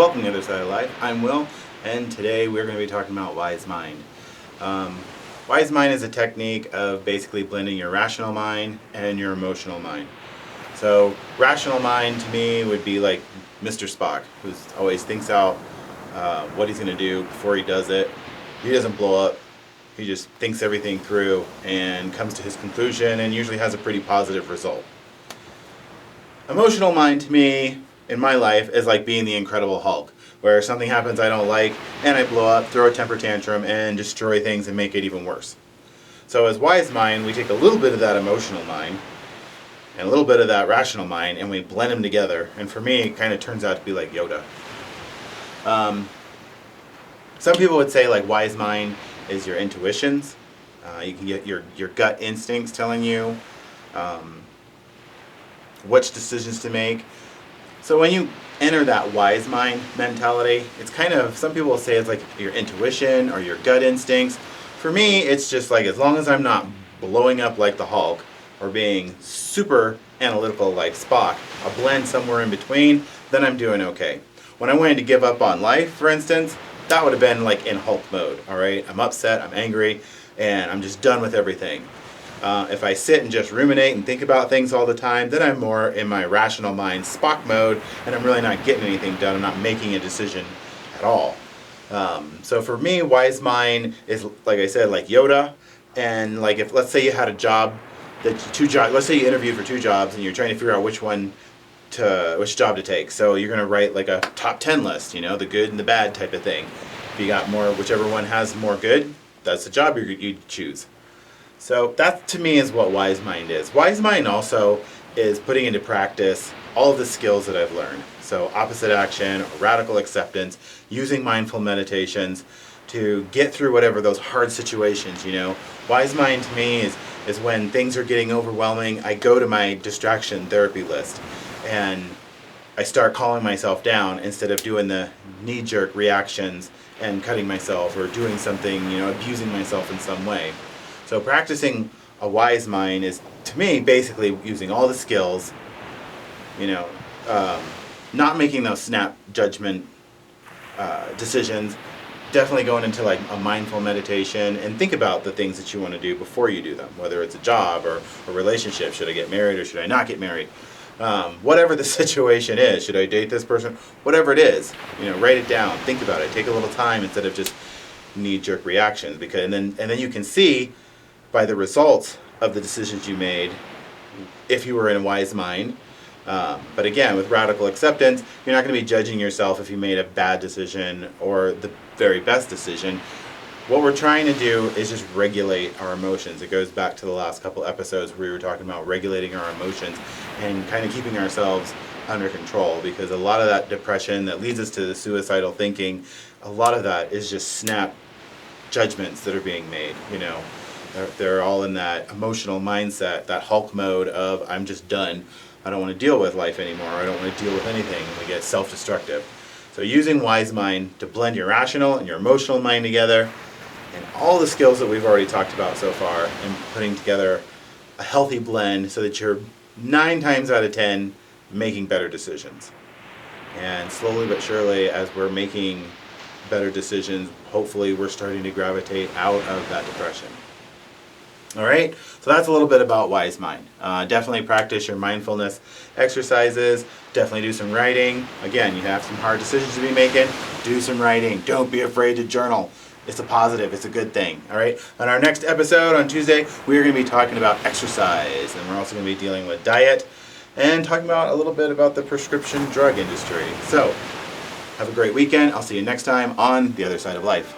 Welcome to the Other Side of Life. I'm Will, and today we're going to be talking about Wise Mind. Wise Mind is a technique of basically blending your rational mind and your emotional mind. So, rational mind to me would be like Mr. Spock, who always thinks out what he's going to do before he does it. He doesn't blow up. He just thinks everything through and comes to his conclusion and usually has a pretty positive result. Emotional mind to me, in my life, is like being the Incredible Hulk, where something happens I don't like and I blow up, throw a temper tantrum, and destroy things and make it even worse. So as Wise Mind, we take a little bit of that emotional mind and a little bit of that rational mind and we blend them together. And for me, it kind of turns out to be like Yoda. Some people would say like Wise Mind is your intuitions. You can get your gut instincts telling you which decisions to make. So when you enter that Wise Mind mentality, it's kind of, some people will say it's like your intuition or your gut instincts. For me, it's just like as long as I'm not blowing up like the Hulk or being super analytical like Spock, a blend somewhere in between, then I'm doing okay. When I wanted to give up on life, for instance, that would have been like in Hulk mode, all right? I'm upset, I'm angry, and I'm just done with everything. If I sit and just ruminate and think about things all the time, then I'm more in my rational mind Spock mode, and I'm really not getting anything done. I'm not making a decision at all. So for me, Wise Mind is, like I said, like Yoda. And like if, let's say you had a job, let's say you interviewed for 2 jobs and you're trying to figure out which job to take. So you're going to write like a top 10 list, the good and the bad type of thing. If you got more, whichever one has more good, that's the job you choose. So that to me is what Wise Mind is. Wise Mind also is putting into practice all of the skills that I've learned. So opposite action, radical acceptance, using mindful meditations to get through whatever those hard situations, Wise Mind to me is when things are getting overwhelming, I go to my distraction therapy list and I start calming myself down instead of doing the knee-jerk reactions and cutting myself or doing something, abusing myself in some way. So practicing a Wise Mind is, to me, basically using all the skills, not making those snap judgment decisions, definitely going into like a mindful meditation and think about the things that you want to do before you do them, whether it's a job or a relationship. Should I get married or should I not get married? Whatever the situation is, should I date this person? Whatever it is, write it down, think about it, take a little time instead of just knee-jerk reactions, and then you can see by the results of the decisions you made if you were in a Wise Mind. But again, with radical acceptance, you're not going to be judging yourself if you made a bad decision or the very best decision. What we're trying to do is just regulate our emotions. It goes back to the last couple episodes where we were talking about regulating our emotions and kind of keeping ourselves under control, because a lot of that depression that leads us to the suicidal thinking, a lot of that is just snap judgments that are being made, They're all in that emotional mindset, that Hulk mode of I'm just done. I don't want to deal with life anymore. I don't want to deal with anything. We get self-destructive. So using Wise Mind to blend your rational and your emotional mind together and all the skills that we've already talked about so far and putting together a healthy blend so that you're 9 times out of 10 making better decisions. And slowly but surely, as we're making better decisions, hopefully we're starting to gravitate out of that depression. All right, so that's a little bit about Wise Mind. Definitely practice your mindfulness exercises. Definitely do some writing. Again, you have some hard decisions to be making. Do some writing. Don't be afraid to journal. It's a positive. It's a good thing. All right. On our next episode on Tuesday, we are going to be talking about exercise, and we're also going to be dealing with diet and talking about a little bit about the prescription drug industry. So, have a great weekend. I'll see you next time on The Other Side of Life.